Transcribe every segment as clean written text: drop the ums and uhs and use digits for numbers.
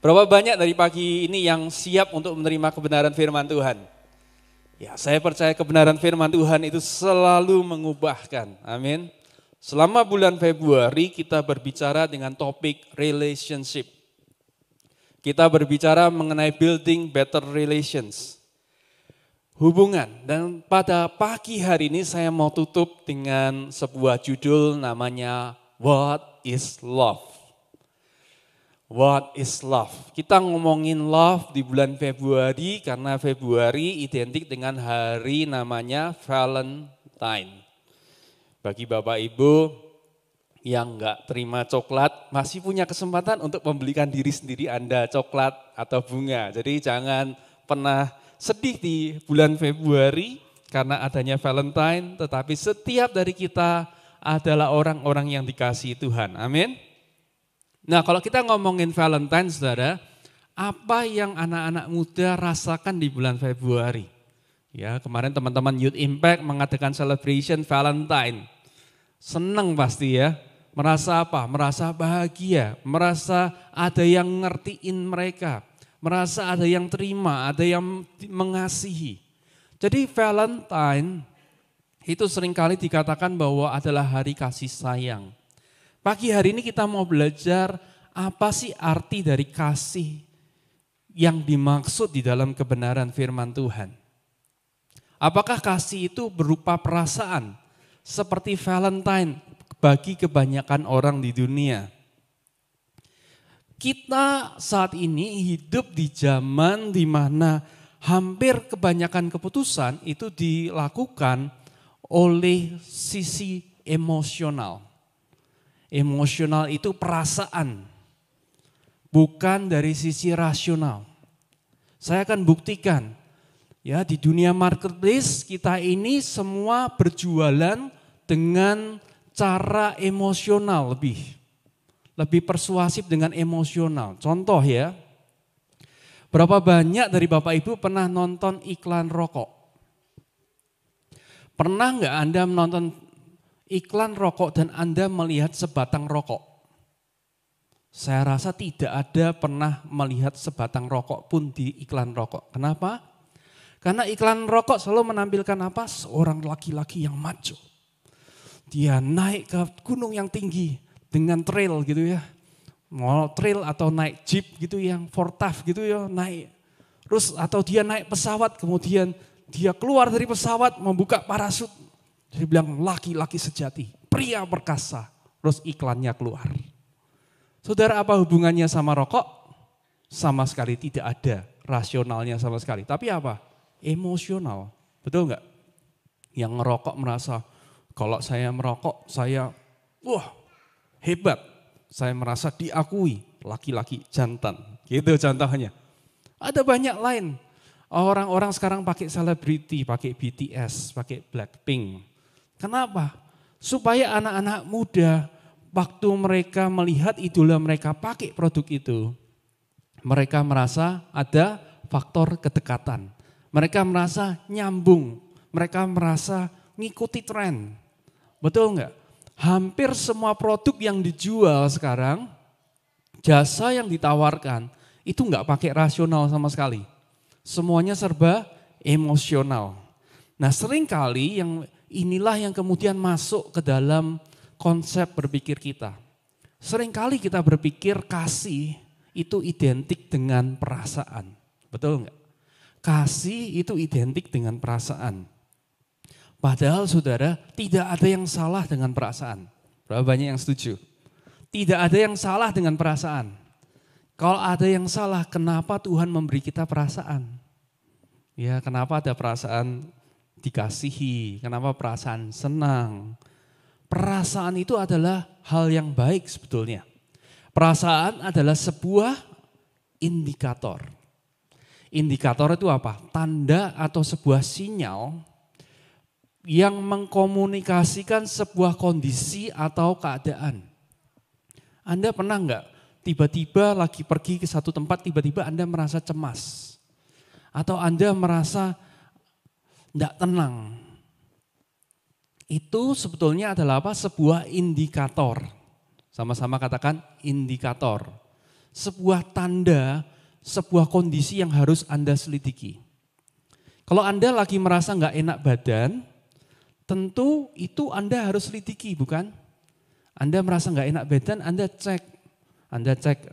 Berapa banyak dari pagi ini yang siap untuk menerima kebenaran firman Tuhan? Ya, saya percaya kebenaran firman Tuhan itu selalu mengubahkan. Amin. Selama bulan Februari kita berbicara dengan topik relationship. Kita berbicara mengenai building better relations. Hubungan. Dan pada pagi hari ini saya mau tutup dengan sebuah judul namanya What is Love? What is love? Kita ngomongin love di bulan Februari karena Februari identik dengan hari namanya Valentine. Bagi Bapak Ibu yang enggak terima coklat masih punya kesempatan untuk membelikan diri sendiri Anda coklat atau bunga. Jadi jangan pernah sedih di bulan Februari karena adanya Valentine, tetapi setiap dari kita adalah orang-orang yang dikasihi Tuhan. Amin. Nah, kalau kita ngomongin Valentine, saudara, apa yang anak-anak muda rasakan di bulan Februari? Ya, kemarin teman-teman Youth Impact mengadakan celebration Valentine. Senang pasti ya. Merasa apa? Merasa bahagia, merasa ada yang ngertiin mereka, merasa ada yang terima, ada yang mengasihi. Jadi Valentine itu seringkali dikatakan bahwa adalah hari kasih sayang. Pagi hari ini kita mau belajar apa sih arti dari kasih yang dimaksud di dalam kebenaran firman Tuhan. Apakah kasih itu berupa perasaan seperti Valentine bagi kebanyakan orang di dunia? Kita saat ini hidup di zaman di mana hampir kebanyakan keputusan itu dilakukan oleh sisi emosional. Emosional itu perasaan, bukan dari sisi rasional. Saya akan buktikan, ya di dunia marketplace kita ini semua berjualan dengan cara emosional lebih persuasif dengan emosional. Contoh ya, berapa banyak dari Bapak Ibu pernah nonton iklan rokok? Pernah nggak Anda menonton iklan rokok dan Anda melihat sebatang rokok? Saya rasa tidak ada pernah melihat sebatang rokok pun di iklan rokok. Kenapa? Karena iklan rokok selalu menampilkan apa? Seorang laki-laki yang macho. Dia naik ke gunung yang tinggi dengan trail gitu ya. Mau trail atau naik jeep gitu yang 4x gitu ya, naik. Terus atau dia naik pesawat kemudian dia keluar dari pesawat membuka parasut. Dia bilang laki-laki sejati, pria perkasa, terus iklannya keluar. Saudara, apa hubungannya sama rokok? Sama sekali tidak ada, rasionalnya sama sekali. Tapi apa? Emosional, betul enggak? Yang ngerokok merasa, kalau saya merokok, saya hebat. Saya merasa diakui, laki-laki jantan, gitu contohnya. Ada banyak lain, orang-orang sekarang pakai selebriti, pakai BTS, pakai Blackpink. Kenapa? Supaya anak-anak muda waktu mereka melihat idola mereka pakai produk itu, mereka merasa ada faktor kedekatan. Mereka merasa nyambung, mereka merasa ngikuti tren. Betul enggak? Hampir semua produk yang dijual sekarang, jasa yang ditawarkan, itu enggak pakai rasional sama sekali. Semuanya serba emosional. Nah, seringkali inilah yang kemudian masuk ke dalam konsep berpikir kita. Seringkali kita berpikir kasih itu identik dengan perasaan. Betul enggak? Kasih itu identik dengan perasaan. Padahal saudara, tidak ada yang salah dengan perasaan. Berapa banyak yang setuju? Tidak ada yang salah dengan perasaan. Kalau ada yang salah, kenapa Tuhan memberi kita perasaan? Ya, kenapa ada perasaan dikasihi, kenapa perasaan senang. Perasaan itu adalah hal yang baik sebetulnya. Perasaan adalah sebuah indikator. Indikator itu apa? Tanda atau sebuah sinyal yang mengkomunikasikan sebuah kondisi atau keadaan. Anda pernah enggak tiba-tiba lagi pergi ke satu tempat, tiba-tiba Anda merasa cemas? Atau Anda merasa tidak tenang. Itu sebetulnya adalah apa? Sebuah indikator. Sama-sama katakan indikator. sebuah tanda, sebuah kondisi yang harus Anda selidiki. Kalau Anda lagi merasa nggak enak badan, tentu itu Anda harus selidiki, bukan? Anda merasa nggak enak badan, Anda cek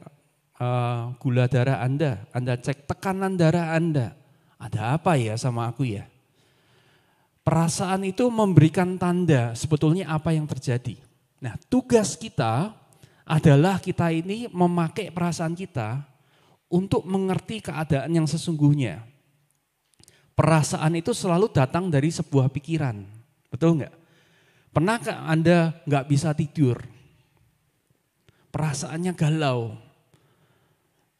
gula darah Anda cek tekanan darah Anda. Ada apa ya sama aku ya? Perasaan itu memberikan tanda sebetulnya apa yang terjadi. Nah, tugas kita adalah kita ini memakai perasaan kita untuk mengerti keadaan yang sesungguhnya. Perasaan itu selalu datang dari sebuah pikiran, betul nggak? Pernahkah Anda nggak bisa tidur? Perasaannya galau.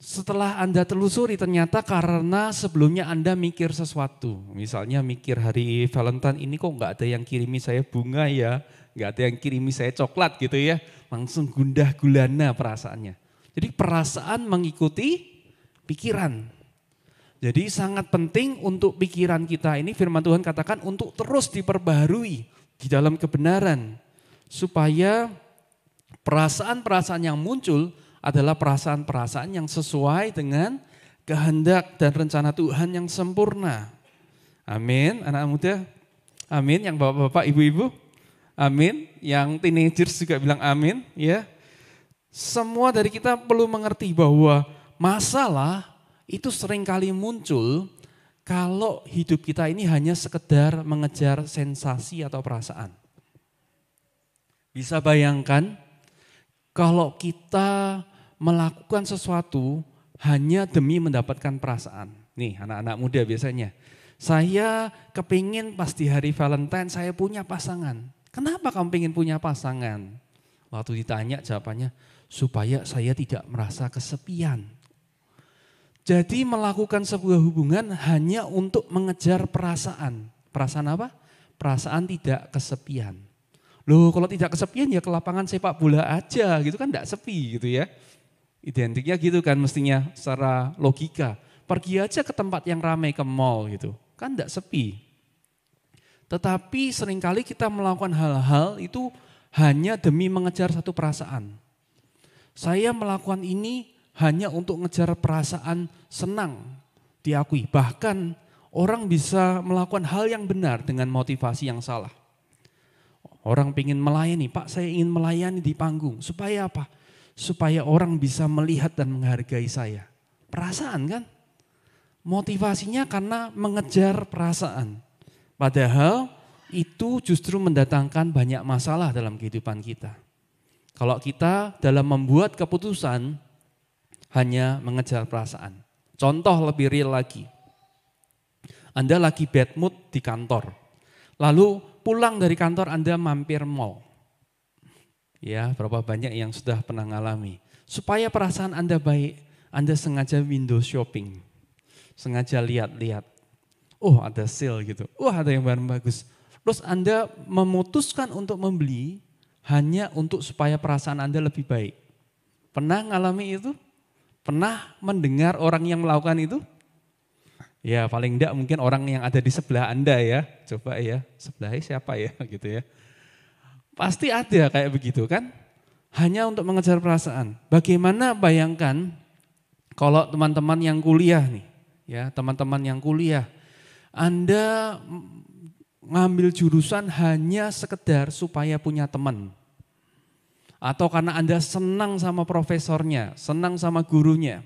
Setelah Anda telusuri ternyata karena sebelumnya Anda mikir sesuatu. Misalnya mikir hari Valentine ini kok nggak ada yang kirimi saya bunga ya, nggak ada yang kirimi saya coklat gitu ya. Langsung gundah gulana perasaannya. Jadi perasaan mengikuti pikiran. Jadi sangat penting untuk pikiran kita ini firman Tuhan katakan untuk terus diperbaharui di dalam kebenaran. Supaya perasaan-perasaan yang muncul adalah perasaan-perasaan yang sesuai dengan kehendak dan rencana Tuhan yang sempurna. Amin, anak muda. Amin, yang bapak-bapak, ibu-ibu. Amin, yang teenagers juga bilang amin. Ya, semua dari kita perlu mengerti bahwa masalah itu seringkali muncul kalau hidup kita ini hanya sekedar mengejar sensasi atau perasaan. Bisa bayangkan kalau kita melakukan sesuatu hanya demi mendapatkan perasaan. Nih anak-anak muda biasanya, saya kepingin pas di hari Valentine saya punya pasangan. Kenapa kamu pengen punya pasangan? Waktu ditanya jawabannya, supaya saya tidak merasa kesepian. Jadi melakukan sebuah hubungan hanya untuk mengejar perasaan. Perasaan apa? Perasaan tidak kesepian. Loh kalau tidak kesepian ya ke lapangan sepak bola aja gitu kan enggak sepi gitu ya. Identiknya gitu kan mestinya secara logika. Pergi aja ke tempat yang ramai, ke mall gitu. Kan enggak sepi. Tetapi seringkali kita melakukan hal-hal itu hanya demi mengejar satu perasaan. Saya melakukan ini hanya untuk mengejar perasaan senang diakui. Bahkan orang bisa melakukan hal yang benar dengan motivasi yang salah. Orang ingin melayani, Pak saya ingin melayani di panggung. Supaya apa? Supaya orang bisa melihat dan menghargai saya. Perasaan kan? Motivasinya karena mengejar perasaan. Padahal itu justru mendatangkan banyak masalah dalam kehidupan kita. Kalau kita dalam membuat keputusan hanya mengejar perasaan. Contoh lebih real lagi. Anda lagi bad mood di kantor. Lalu pulang dari kantor Anda mampir mall. Ya, berapa banyak yang sudah pernah ngalami. Supaya perasaan Anda baik, Anda sengaja window shopping. Sengaja lihat-lihat. Oh ada sale gitu, ada yang barang bagus. Terus Anda memutuskan untuk membeli hanya untuk supaya perasaan Anda lebih baik. Pernah ngalami itu? Pernah mendengar orang yang melakukan itu? Ya paling enggak mungkin orang yang ada di sebelah Anda ya. Coba ya, sebelahnya siapa ya gitu ya. Pasti ada kayak begitu kan. Hanya untuk mengejar perasaan. Bagaimana bayangkan kalau teman-teman yang kuliah nih. Ya teman-teman yang kuliah. Anda ngambil jurusan hanya sekedar supaya punya teman. Atau karena Anda senang sama profesornya, senang sama gurunya.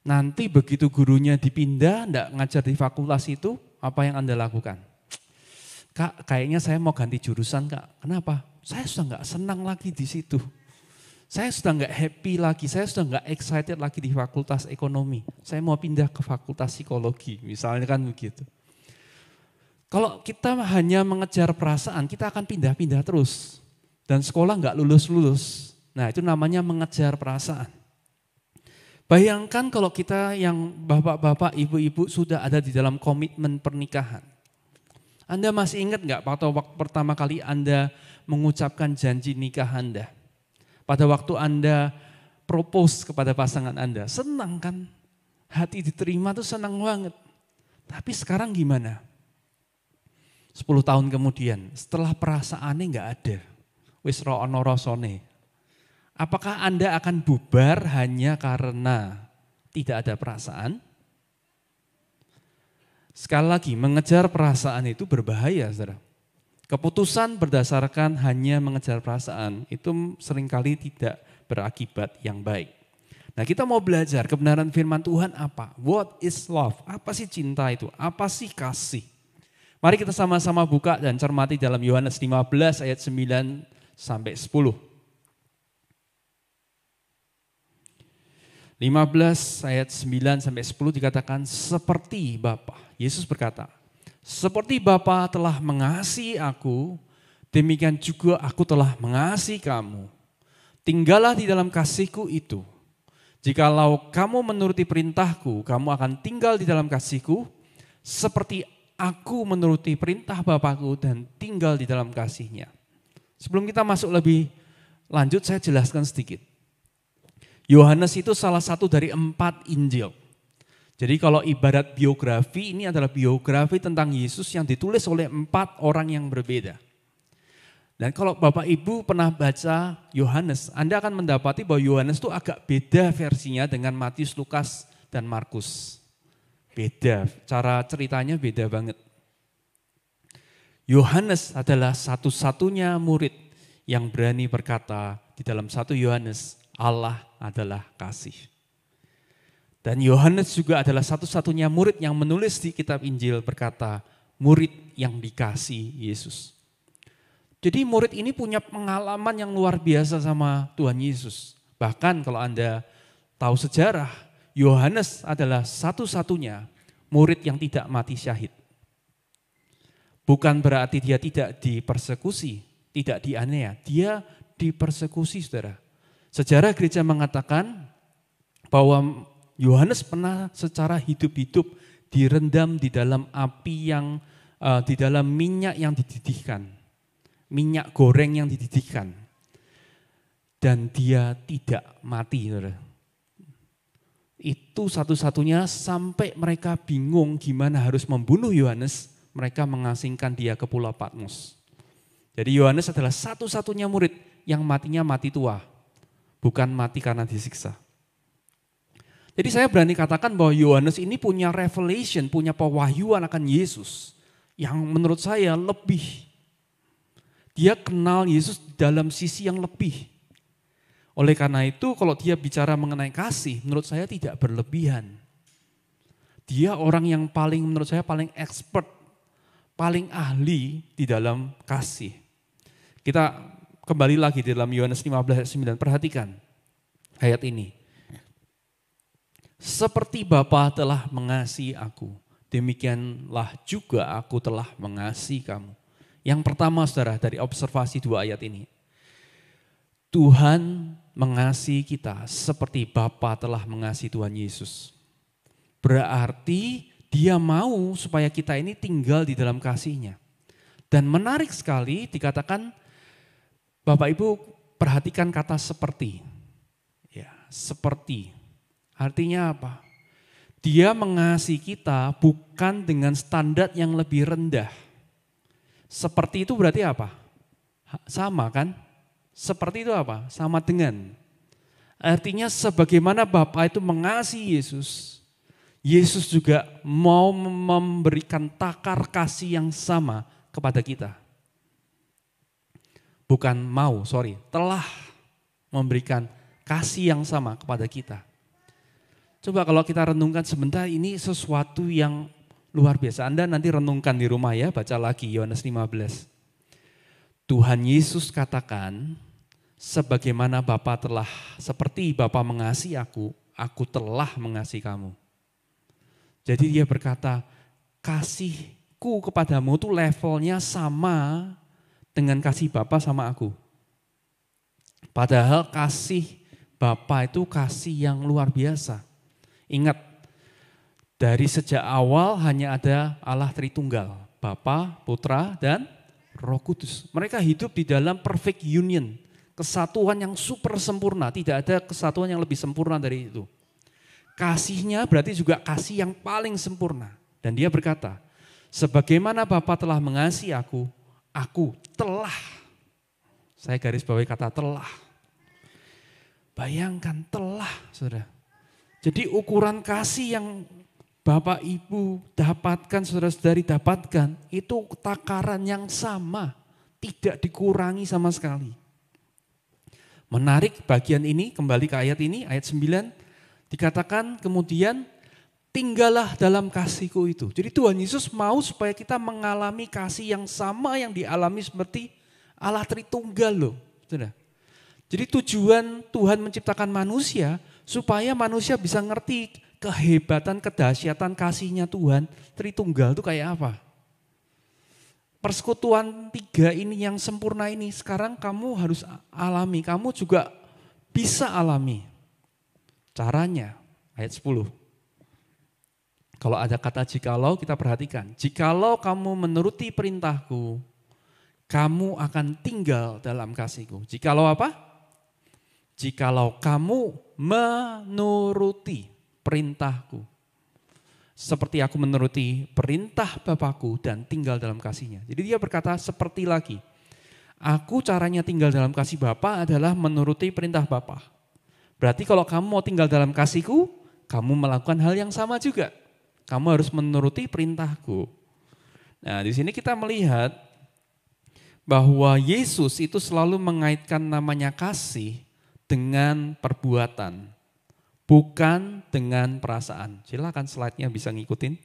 Nanti begitu gurunya dipindah, enggak ngajar di fakultas itu, apa yang Anda lakukan? Kak, kayaknya saya mau ganti jurusan Kak. Kenapa? Saya sudah enggak senang lagi di situ. Saya sudah enggak happy lagi, saya sudah enggak excited lagi di fakultas ekonomi. Saya mau pindah ke fakultas psikologi, misalnya kan begitu. Kalau kita hanya mengejar perasaan, kita akan pindah-pindah terus. Dan sekolah enggak lulus-lulus. Nah itu namanya mengejar perasaan. Bayangkan kalau kita yang bapak-bapak, ibu-ibu sudah ada di dalam komitmen pernikahan. Anda masih ingat enggak pada waktu pertama kali Anda mengucapkan janji nikah Anda? Pada waktu Anda propose kepada pasangan Anda, senang kan? Hati diterima tuh senang banget. Tapi sekarang gimana? 10 tahun kemudian, setelah perasaannya enggak ada. Wis ro ono rasane. Apakah Anda akan bubar hanya karena tidak ada perasaan? Sekali lagi, mengejar perasaan itu berbahaya, saudara. Keputusan berdasarkan hanya mengejar perasaan itu seringkali tidak berakibat yang baik. Nah, kita mau belajar kebenaran firman Tuhan apa? What is love? Apa sih cinta itu? Apa sih kasih? Mari kita sama-sama buka dan cermati dalam Yohanes 15 ayat 9 sampai 10. 15 ayat 9 sampai 10 dikatakan seperti Bapa. Yesus berkata, seperti Bapa telah mengasihi aku, demikian juga aku telah mengasihi kamu. Tinggallah di dalam kasihku itu. Jikalau kamu menuruti perintahku, kamu akan tinggal di dalam kasihku, seperti aku menuruti perintah Bapakku dan tinggal di dalam kasihnya. Sebelum kita masuk lebih lanjut, saya jelaskan sedikit. Yohanes itu salah satu dari 4 Injil. Jadi kalau ibarat biografi, ini adalah biografi tentang Yesus yang ditulis oleh 4 orang yang berbeda. Dan kalau Bapak Ibu pernah baca Yohanes, Anda akan mendapati bahwa Yohanes itu agak beda versinya dengan Matius, Lukas, dan Markus. Beda, cara ceritanya beda banget. Yohanes adalah satu-satunya murid yang berani berkata di dalam 1 Yohanes, Allah adalah kasih. Dan Yohanes juga adalah satu-satunya murid yang menulis di kitab Injil berkata, murid yang dikasih Yesus. Jadi murid ini punya pengalaman yang luar biasa sama Tuhan Yesus. Bahkan kalau Anda tahu sejarah, Yohanes adalah satu-satunya murid yang tidak mati syahid. Bukan berarti dia tidak dipersekusi, tidak dianiaya, dia dipersekusi, saudara. Sejarah gereja mengatakan bahwa Yohanes pernah secara hidup-hidup direndam di dalam api yang, di dalam minyak yang dididihkan. Minyak goreng yang dididihkan. Dan dia tidak mati. Saudara. Itu satu-satunya sampai mereka bingung gimana harus membunuh Yohanes. Mereka mengasingkan dia ke Pulau Patmos. Jadi Yohanes adalah satu-satunya murid yang matinya mati tua. Bukan mati karena disiksa. Jadi saya berani katakan bahwa Yohanes ini punya revelation, punya pewahyuan akan Yesus. Yang menurut saya lebih. Dia kenal Yesus dalam sisi yang lebih. Oleh karena itu kalau dia bicara mengenai kasih, menurut saya tidak berlebihan. Dia orang yang paling, menurut saya paling expert, paling ahli di dalam kasih. Kita kembali lagi di dalam Yohanes 15 ayat 9, perhatikan ayat ini. Seperti Bapa telah mengasihi aku, demikianlah juga aku telah mengasihi kamu. Yang pertama saudara dari observasi 2 ayat ini. Tuhan mengasihi kita seperti Bapa telah mengasihi Tuhan Yesus. Berarti dia mau supaya kita ini tinggal di dalam kasih-Nya. Dan menarik sekali dikatakan, Bapak Ibu perhatikan kata seperti. Ya, seperti. Artinya apa? Dia mengasihi kita bukan dengan standar yang lebih rendah. Seperti itu berarti apa? Sama kan? Seperti itu apa? Sama dengan. Artinya sebagaimana Bapa itu mengasihi Yesus, Yesus juga mau memberikan takar kasih yang sama kepada kita. Bukan mau, telah memberikan kasih yang sama kepada kita. Coba kalau kita renungkan sebentar, ini sesuatu yang luar biasa. Anda nanti renungkan di rumah ya, baca lagi Yohanes 15. Tuhan Yesus katakan, sebagaimana Bapa telah, seperti Bapa mengasihi aku telah mengasihi kamu. Jadi dia berkata, kasihku kepadamu itu levelnya sama dengan kasih Bapa sama aku. Padahal kasih Bapa itu kasih yang luar biasa. Ingat, dari sejak awal hanya ada Allah Tritunggal, Bapa, Putra, dan Roh Kudus. Mereka hidup di dalam perfect union, kesatuan yang super sempurna, tidak ada kesatuan yang lebih sempurna dari itu. Kasihnya berarti juga kasih yang paling sempurna. Dan dia berkata, sebagaimana Bapa telah mengasihi aku telah, saya garis bawahi kata telah. Bayangkan telah, saudara. Jadi ukuran kasih yang Bapak Ibu dapatkan, saudara-saudari dapatkan, itu takaran yang sama, tidak dikurangi sama sekali. Menarik bagian ini, kembali ke ayat ini, ayat 9, dikatakan kemudian, tinggallah dalam kasihku itu. Jadi Tuhan Yesus mau supaya kita mengalami kasih yang sama yang dialami seperti Allah Tritunggal loh. Saudara. Jadi tujuan Tuhan menciptakan manusia supaya manusia bisa ngerti kehebatan, kedahsyatan kasihnya Tuhan Tritunggal itu kayak apa. Persekutuan 3 ini yang sempurna ini sekarang kamu harus alami, kamu juga bisa alami. Caranya ayat 10. Kalau ada kata jikalau kita perhatikan, jikalau kamu menuruti perintahku, kamu akan tinggal dalam kasihku. Jikalau apa? Jikalau kamu menuruti perintahku, seperti aku menuruti perintah Bapakku dan tinggal dalam kasihnya. Jadi dia berkata seperti lagi, aku caranya tinggal dalam kasih Bapa adalah menuruti perintah Bapa. Berarti kalau kamu mau tinggal dalam kasihku, kamu melakukan hal yang sama juga. Kamu harus menuruti perintahku. Nah di sini kita melihat bahwa Yesus itu selalu mengaitkan namanya kasih dengan perbuatan, bukan dengan perasaan. Silakan slide-nya bisa ngikutin.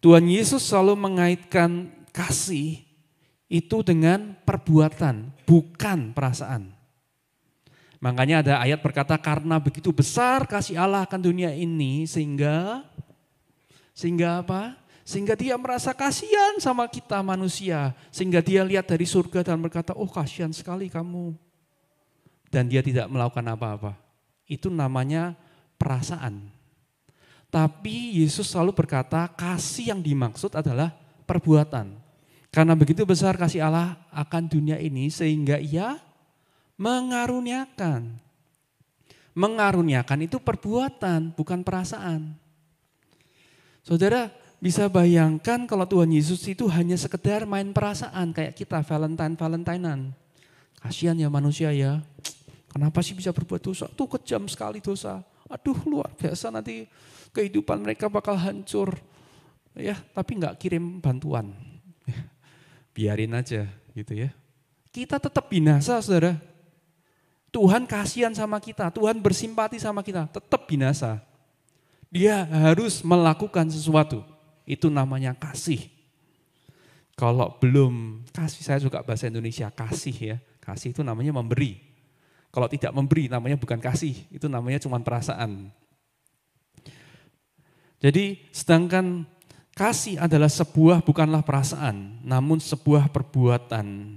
Tuhan Yesus selalu mengaitkan kasih itu dengan perbuatan, bukan perasaan. Makanya ada ayat berkata, karena begitu besar kasih Allah akan dunia ini, sehingga apa? Sehingga dia merasa kasihan sama kita manusia. Sehingga dia lihat dari surga dan berkata, oh kasihan sekali kamu. Dan dia tidak melakukan apa-apa. Itu namanya perasaan. Tapi Yesus selalu berkata kasih yang dimaksud adalah perbuatan. Karena begitu besar kasih Allah akan dunia ini sehingga ia mengaruniakan. Mengaruniakan itu perbuatan, bukan perasaan. Saudara bisa bayangkan kalau Tuhan Yesus itu hanya sekedar main perasaan kayak kita Valentine-Valentinean. Kasihan ya manusia ya. Kenapa sih bisa berbuat dosa? Tuh kejam sekali dosa. Aduh luar biasa nanti kehidupan mereka bakal hancur. Ya, tapi enggak kirim bantuan. Biarin aja gitu ya. Kita tetap binasa saudara. Tuhan kasihan sama kita, Tuhan bersimpati sama kita, tetap binasa. Dia harus melakukan sesuatu. Itu namanya kasih. Kalau belum kasih, saya suka bahasa Indonesia kasih ya. Kasih itu namanya memberi. Kalau tidak memberi namanya bukan kasih, itu namanya cuma perasaan. Jadi sedangkan kasih adalah bukanlah perasaan, namun sebuah perbuatan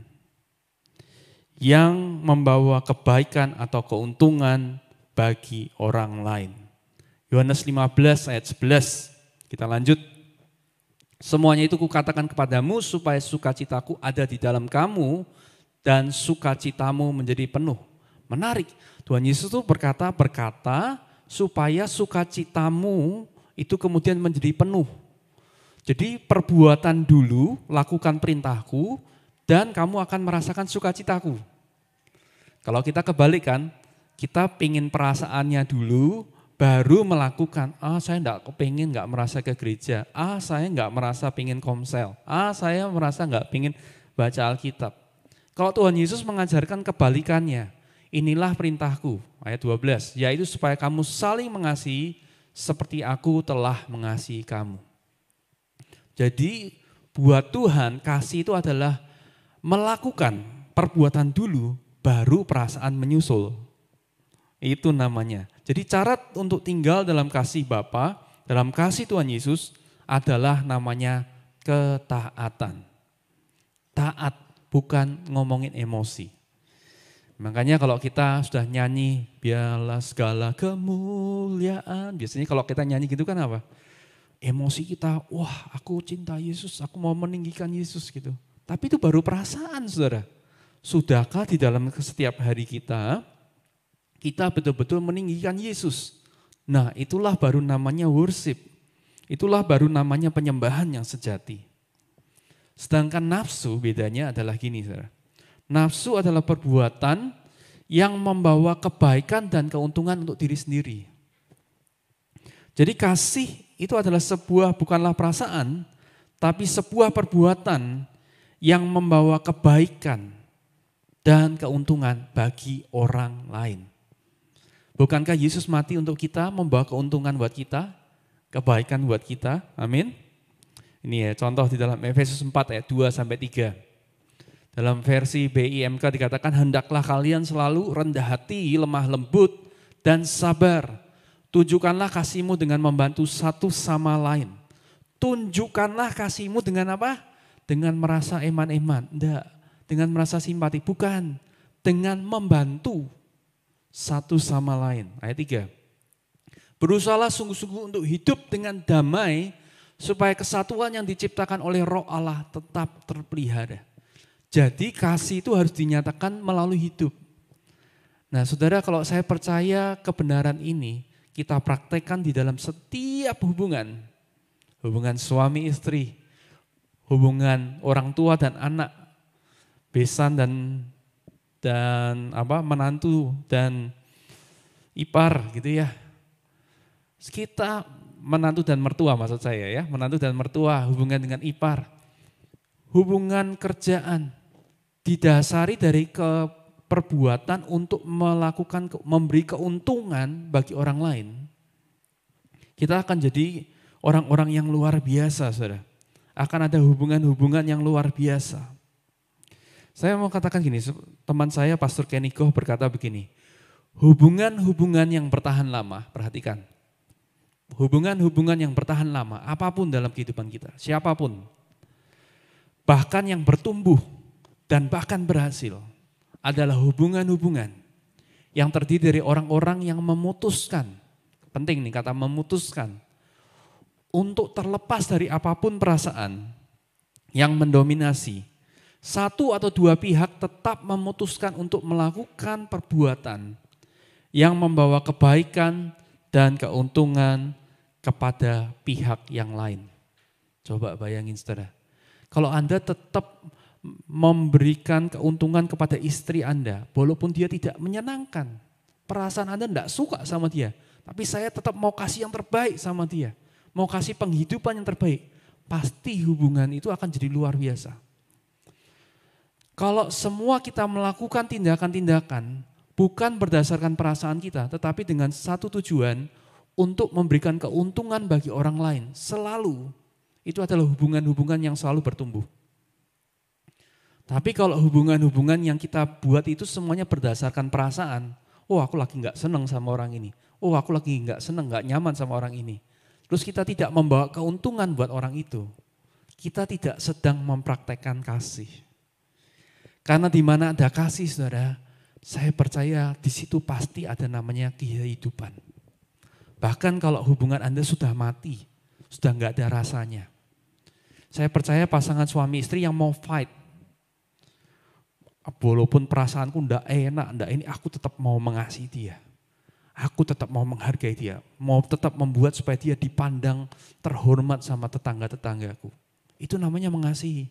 yang membawa kebaikan atau keuntungan bagi orang lain. Yohanes 15 ayat 11, kita lanjut. Semuanya itu kukatakan kepadamu supaya sukacitaku ada di dalam kamu dan sukacitamu menjadi penuh. Menarik, Tuhan Yesus itu berkata supaya sukacitamu itu kemudian menjadi penuh. Jadi perbuatan dulu, lakukan perintahku, dan kamu akan merasakan sukacitaku. Kalau kita kebalikan, kita pingin perasaannya dulu, baru melakukan. Saya enggak kepingin enggak merasa ke gereja. Saya enggak merasa pingin komsel. Saya merasa enggak pingin baca Alkitab. Kalau Tuhan Yesus mengajarkan kebalikannya, inilah perintahku, ayat 12, yaitu supaya kamu saling mengasihi seperti aku telah mengasihi kamu. Jadi buat Tuhan kasih itu adalah melakukan perbuatan dulu, baru perasaan menyusul. Itu namanya. Jadi syarat untuk tinggal dalam kasih Bapa, dalam kasih Tuhan Yesus adalah namanya ketaatan. Taat, bukan ngomongin emosi. Makanya kalau kita sudah nyanyi, biarlah segala kemuliaan. Biasanya kalau kita nyanyi gitu kan apa? Emosi kita, wah aku cinta Yesus, aku mau meninggikan Yesus gitu. Tapi itu baru perasaan saudara. Sudahkah di dalam setiap hari kita betul-betul meninggikan Yesus? Nah itulah baru namanya worship. Itulah baru namanya penyembahan yang sejati. Sedangkan nafsu bedanya adalah gini saudara. Nafsu adalah perbuatan yang membawa kebaikan dan keuntungan untuk diri sendiri. Jadi kasih itu adalah bukanlah perasaan, tapi sebuah perbuatan yang membawa kebaikan dan keuntungan bagi orang lain. Bukankah Yesus mati untuk kita, membawa keuntungan buat kita, kebaikan buat kita? Amin. Ini ya contoh di dalam Efesus 4 ayat 2 sampai 3. Dalam versi BIMK dikatakan, hendaklah kalian selalu rendah hati, lemah lembut, dan sabar. Tunjukkanlah kasihmu dengan membantu satu sama lain. Tunjukkanlah kasihmu dengan apa? Dengan merasa eman-eman. Enggak, dengan merasa simpati. Bukan, dengan membantu satu sama lain. Ayat 3. Berusahalah sungguh-sungguh untuk hidup dengan damai, supaya kesatuan yang diciptakan oleh Roh Allah tetap terpelihara. Jadi kasih itu harus dinyatakan melalui hidup. Nah saudara, kalau saya percaya kebenaran ini, kita praktekkan di dalam setiap hubungan. Hubungan suami istri, hubungan orang tua dan anak, besan dan menantu dan ipar gitu ya. Kita menantu dan mertua maksud saya ya, menantu dan mertua, hubungan dengan ipar, hubungan kerjaan didasari dari perbuatan untuk memberi keuntungan bagi orang lain. Kita akan jadi orang-orang yang luar biasa, saudara. Akan ada hubungan-hubungan yang luar biasa. Saya mau katakan gini, teman saya Pastor Kenny Goh berkata begini, hubungan-hubungan yang bertahan lama, perhatikan. Hubungan-hubungan yang bertahan lama, apapun dalam kehidupan kita, siapapun. Bahkan yang bertumbuh dan bahkan berhasil adalah hubungan-hubungan yang terdiri dari orang-orang yang memutuskan, penting nih kata memutuskan, untuk terlepas dari apapun perasaan yang mendominasi. Satu atau dua pihak tetap memutuskan untuk melakukan perbuatan yang membawa kebaikan dan keuntungan kepada pihak yang lain. Coba bayangin saudara, kalau Anda tetap memberikan keuntungan kepada istri Anda, walaupun dia tidak menyenangkan, perasaan Anda tidak suka sama dia, tapi saya tetap mau kasih yang terbaik sama dia, mau kasih penghidupan yang terbaik, pasti hubungan itu akan jadi luar biasa. Kalau semua kita melakukan tindakan-tindakan, bukan berdasarkan perasaan kita, tetapi dengan satu tujuan, untuk memberikan keuntungan bagi orang lain, selalu itu adalah hubungan-hubungan yang selalu bertumbuh. Tapi kalau hubungan-hubungan yang kita buat itu semuanya berdasarkan perasaan, oh aku lagi gak senang sama orang ini, oh aku lagi gak senang, gak nyaman sama orang ini. Terus kita tidak membawa keuntungan buat orang itu, kita tidak sedang mempraktekkan kasih. Karena di mana ada kasih saudara, saya percaya di situ pasti ada namanya kehidupan. Bahkan kalau hubungan Anda sudah mati, sudah nggak ada rasanya. Saya percaya pasangan suami istri yang mau fight, walaupun perasaanku ndak enak, ini aku tetap mau mengasihi dia. Aku tetap mau menghargai dia, mau tetap membuat supaya dia dipandang terhormat sama tetangga-tetanggaku. Itu namanya mengasihi.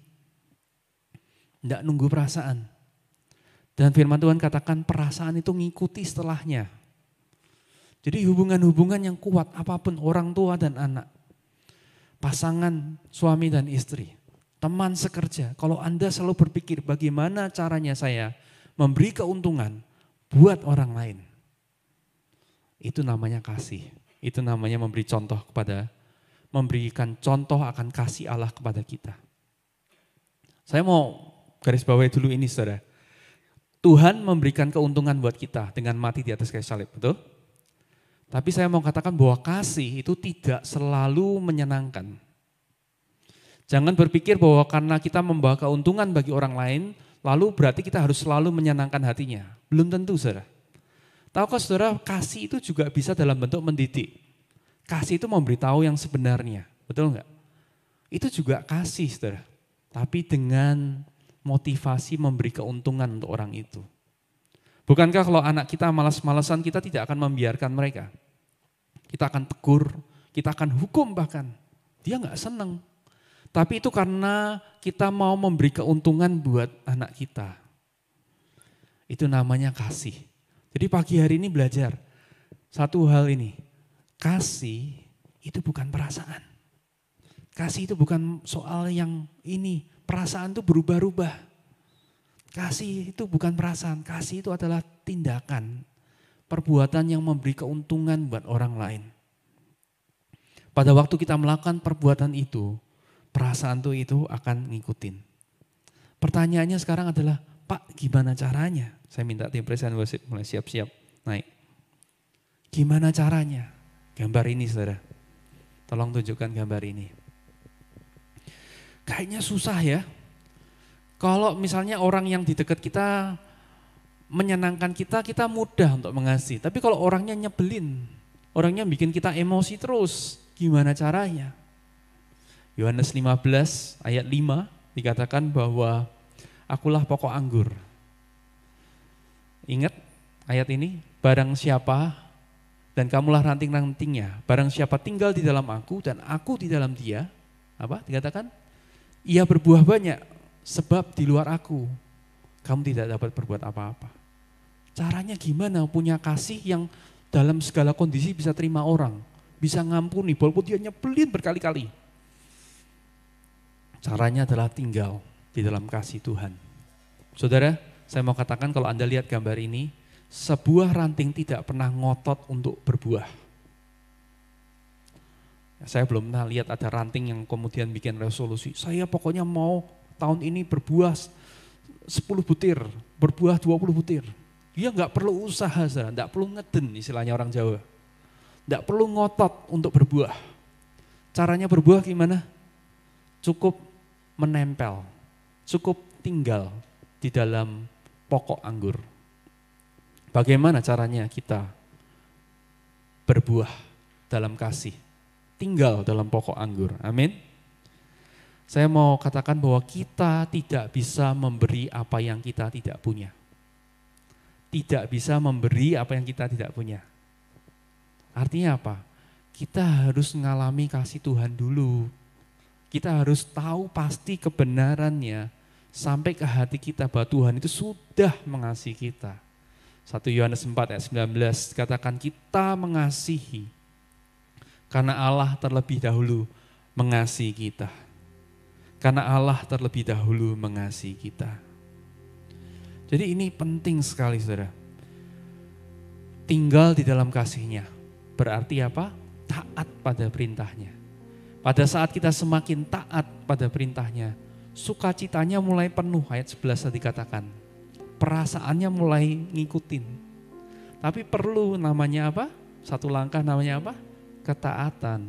Ndak nunggu perasaan. Dan firman Tuhan katakan perasaan itu ngikuti setelahnya. Jadi hubungan-hubungan yang kuat apapun, orang tua dan anak, pasangan suami dan istri, teman sekerja. Kalau Anda selalu berpikir bagaimana caranya saya memberi keuntungan buat orang lain. Itu namanya kasih. Itu namanya memberikan contoh akan kasih Allah kepada kita. Saya mau garis bawahi dulu ini saudara. Tuhan memberikan keuntungan buat kita dengan mati di atas kayu salib, betul? Tapi saya mau katakan bahwa kasih itu tidak selalu menyenangkan. Jangan berpikir bahwa karena kita membawa keuntungan bagi orang lain, lalu berarti kita harus selalu menyenangkan hatinya. Belum tentu saudara. Tahukah saudara, kasih itu juga bisa dalam bentuk mendidik. Kasih itu memberitahu yang sebenarnya, betul enggak? Itu juga kasih saudara. Tapi dengan motivasi memberi keuntungan untuk orang itu. Bukankah kalau anak kita malas-malasan, kita tidak akan membiarkan mereka. Kita akan tegur, kita akan hukum bahkan. Dia enggak senang. Tapi itu karena kita mau memberi keuntungan buat anak kita. Itu namanya kasih. Jadi pagi hari ini belajar satu hal ini, kasih itu bukan perasaan. Kasih itu bukan soal yang ini, perasaan itu berubah-ubah. Kasih itu bukan perasaan, kasih itu adalah tindakan, perbuatan yang memberi keuntungan buat orang lain. Pada waktu kita melakukan perbuatan itu, perasaan itu akan ngikutin. Pertanyaannya sekarang adalah, Pak gimana caranya? Saya minta tim presiden worship mulai siap-siap naik. Gimana caranya? Gambar ini saudara, tolong tunjukkan gambar ini. Kayaknya susah ya. Kalau misalnya orang yang di dekat kita menyenangkan kita, kita mudah untuk mengasihi. Tapi kalau orangnya nyebelin, orangnya bikin kita emosi terus, gimana caranya? Yohanes 15 ayat 5 dikatakan bahwa akulah pokok anggur. Ingat ayat ini, barang siapa dan kamulah ranting-rantingnya, barang siapa tinggal di dalam aku dan aku di dalam dia, apa dikatakan? Ia berbuah banyak, sebab di luar aku kamu tidak dapat berbuat apa-apa. Caranya gimana punya kasih yang dalam segala kondisi bisa terima orang, bisa ngampuni, walaupun dia nyebelin berkali-kali. Caranya adalah tinggal di dalam kasih Tuhan. Saudara, saya mau katakan kalau Anda lihat gambar ini, sebuah ranting tidak pernah ngotot untuk berbuah. Saya belum pernah lihat ada ranting yang kemudian bikin resolusi, saya pokoknya mau tahun ini berbuah 10 butir, berbuah 20 butir. Dia nggak perlu usaha, nggak perlu ngeden istilahnya orang Jawa. Nggak perlu ngotot untuk berbuah. Caranya berbuah gimana? Cukup menempel, cukup tinggal di dalam pokok anggur. Bagaimana caranya kita berbuah dalam kasih? Tinggal dalam pokok anggur. Amin. Saya mau katakan bahwa kita tidak bisa memberi apa yang kita tidak punya. Tidak bisa memberi apa yang kita tidak punya. Artinya apa? Kita harus mengalami kasih Tuhan dulu. Kita harus tahu pasti kebenarannya sampai ke hati kita bahwa Tuhan itu sudah mengasihi kita. 1 Yohanes 4 ayat 19 katakan kita mengasihi karena Allah terlebih dahulu mengasihi kita. Karena Allah terlebih dahulu mengasihi kita. Jadi ini penting sekali saudara. Tinggal di dalam kasih-Nya. Berarti apa? Taat pada perintahnya. Pada saat kita semakin taat pada perintahnya, sukacitanya mulai penuh, ayat 11 dikatakan. Perasaannya mulai ngikutin. Tapi perlu namanya apa? Satu langkah namanya apa? Ketaatan.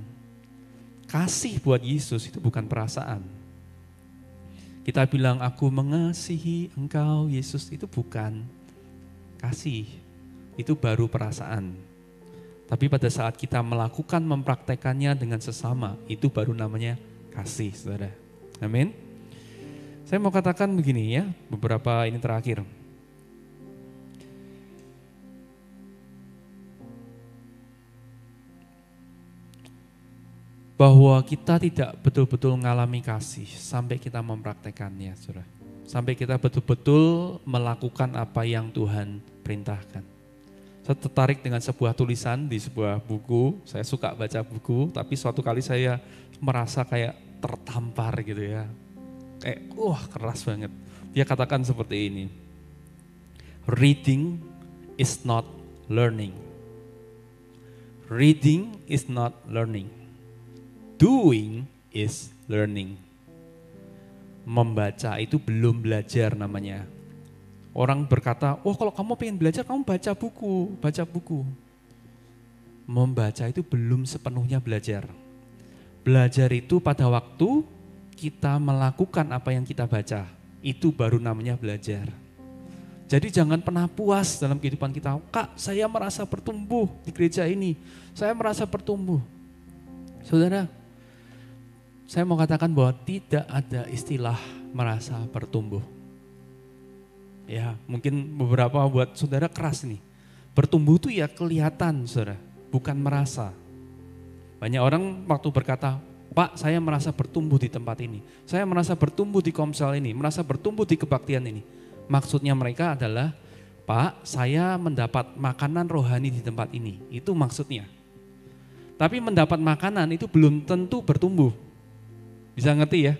Kasih buat Yesus itu bukan perasaan. Kita bilang aku mengasihi engkau Yesus, itu bukan kasih. Itu baru perasaan. Tapi pada saat kita melakukan, mempraktekannya dengan sesama, itu baru namanya kasih, saudara. Amin. Saya mau katakan begini ya, beberapa ini terakhir. Bahwa kita tidak betul-betul mengalami kasih sampai kita mempraktekannya, saudara. Sampai kita betul-betul melakukan apa yang Tuhan perintahkan. Saya tertarik dengan sebuah tulisan di sebuah buku, saya suka baca buku, tapi suatu kali saya merasa kayak tertampar gitu ya. Kayak, keras banget. Dia katakan seperti ini, reading is not learning. Reading is not learning. Doing is learning. Membaca itu belum belajar namanya. Orang berkata, kalau kamu pengen belajar, kamu baca buku. Membaca itu belum sepenuhnya belajar. Belajar itu pada waktu kita melakukan apa yang kita baca. Itu baru namanya belajar. Jadi jangan pernah puas dalam kehidupan kita. Kak, saya merasa bertumbuh di gereja ini. Saya merasa bertumbuh. Saudara, saya mau katakan bahwa tidak ada istilah merasa bertumbuh. Ya, mungkin beberapa buat saudara keras nih. Bertumbuh itu ya kelihatan saudara, bukan merasa. Banyak orang waktu berkata, Pak saya merasa bertumbuh di tempat ini. Saya merasa bertumbuh di komsel ini, merasa bertumbuh di kebaktian ini. Maksudnya mereka adalah Pak, saya mendapat makanan rohani di tempat ini. Itu maksudnya. Tapi mendapat makanan itu belum tentu bertumbuh. Bisa ngerti ya?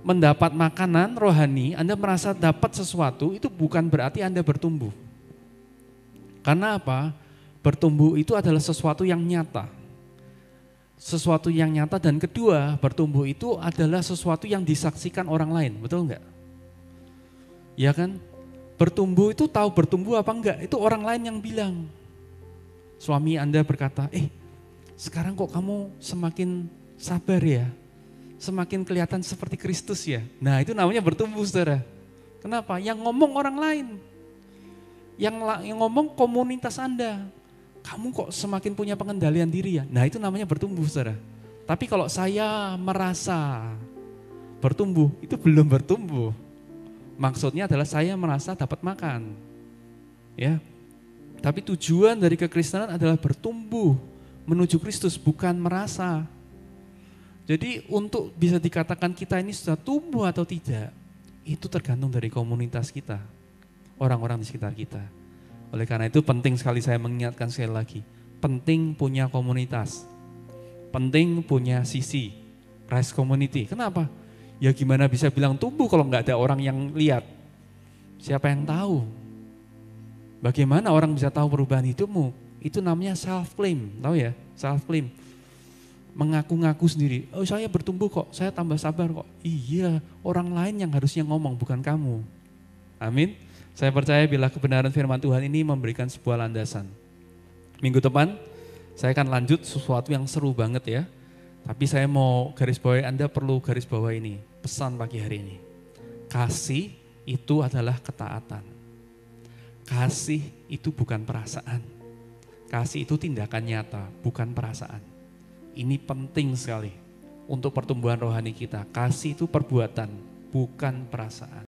Mendapat makanan rohani, Anda merasa dapat sesuatu, itu bukan berarti Anda bertumbuh. Karena apa? Bertumbuh itu adalah sesuatu yang nyata. Sesuatu yang nyata, dan kedua, bertumbuh itu adalah sesuatu yang disaksikan orang lain, betul enggak? Ya kan? Bertumbuh itu tahu bertumbuh apa enggak, itu orang lain yang bilang. Suami Anda berkata, sekarang kok kamu semakin sabar ya, semakin kelihatan seperti Kristus ya. Nah itu namanya bertumbuh, saudara. Kenapa? Yang ngomong orang lain, yang ngomong komunitas Anda. Kamu kok semakin punya pengendalian diri ya. Nah itu namanya bertumbuh, saudara. Tapi kalau saya merasa bertumbuh, itu belum bertumbuh. Maksudnya adalah saya merasa dapat makan. Ya. Tapi tujuan dari kekristenan adalah bertumbuh menuju Kristus, bukan merasa. Jadi untuk bisa dikatakan kita ini sudah tumbuh atau tidak, itu tergantung dari komunitas kita, orang-orang di sekitar kita. Oleh karena itu penting sekali saya mengingatkan sekali lagi, penting punya komunitas, penting punya sisi, Rise Community. Kenapa? Ya gimana bisa bilang tumbuh kalau nggak ada orang yang lihat? Siapa yang tahu? Bagaimana orang bisa tahu perubahan hidupmu? Itu namanya self-claim, tahu ya? Self-claim. Mengaku-ngaku sendiri, saya bertumbuh kok, saya tambah sabar kok. Iya, orang lain yang harusnya ngomong, bukan kamu. Amin. Saya percaya bila kebenaran firman Tuhan ini memberikan sebuah landasan. Minggu depan saya akan lanjut sesuatu yang seru banget ya. Tapi saya mau garis bawahi, Anda perlu garis bawah ini, pesan pagi hari ini. Kasih itu adalah ketaatan. Kasih itu bukan perasaan. Kasih itu tindakan nyata, bukan perasaan. Ini penting sekali untuk pertumbuhan rohani kita. Kasih itu perbuatan, bukan perasaan.